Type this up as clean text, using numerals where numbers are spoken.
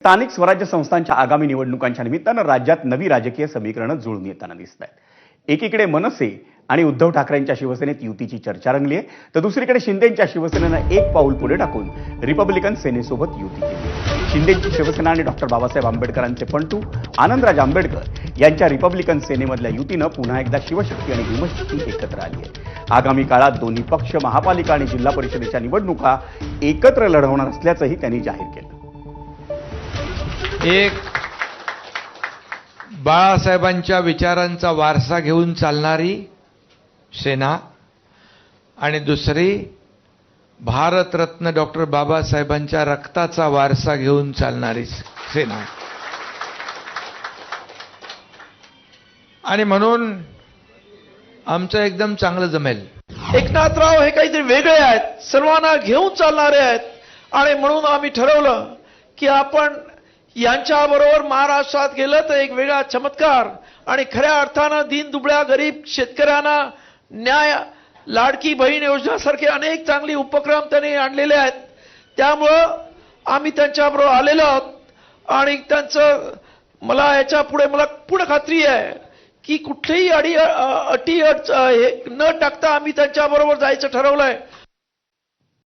स्थानिक स्वराज्य संस्थांच्या आगामी निवडणुकांच्या निमित्तानं राज्यात नवी राजकीय समीकरणं जुळून येताना दिसत आहेत। एकीकडे मनसे आणि उद्धव ठाकरेंच्या शिवसेनेत युतीची चर्चा रंगली आहे, तर दुसरीकडे शिंदेंच्या शिवसेनेनं एक पाऊल पुढे टाकून रिपब्लिकन सेनेसोबत युती केली। शिंदेंची शिवसेना आणि डॉक्टर बाबासाहेब आंबेडकरांचे पंटू आनंदराज आंबेडकर यांच्या रिपब्लिकन सेनेमधल्या युतीनं पुन्हा एकदा शिवशक्ती आणि भीमशक्ती एकत्र आली आहे। आगामी काळात दोन्ही पक्ष महापालिका आणि जिल्हा परिषदेच्या निवडणुका एकत्र लढवणार असल्याचंही त्यांनी जाहीर केलं। एक बाळासाहेबांच्या विचारांचा वारसा घेऊन चालणारी सेना आणि दुसरी भारतरत्न डॉक्टर बाबासाहेबांच्या रक्ताचा वारसा घेऊन चालणारी सेना। आणि म्हणून आमचं एकदम चांगलं जमेल। एकनाथराव हे काहीतरी वेगळे आहेत, सर्वांना घेऊन चालणारे आहेत आणि म्हणून आम्ही ठरवलं की आपण यांच्याबरोबर महाराष्ट्रात गेलं तर एक वेगळा चमत्कार आणि खऱ्या अर्थानं दीन दुबळ्या गरीब शेतकऱ्यांना न्याय, लाडकी बहीण योजनेसारखे अनेक चांगले उपक्रम त्यांनी आणलेले आहेत। त्यामुळं आम्ही त्यांच्याबरोबर आलेलो आहोत आणि त्यांचं मला याच्या पुढे पूर्ण खात्री आहे की कुठलीही अटी न टाकता आम्ही त्यांच्याबरोबर जायचं ठरवलंय।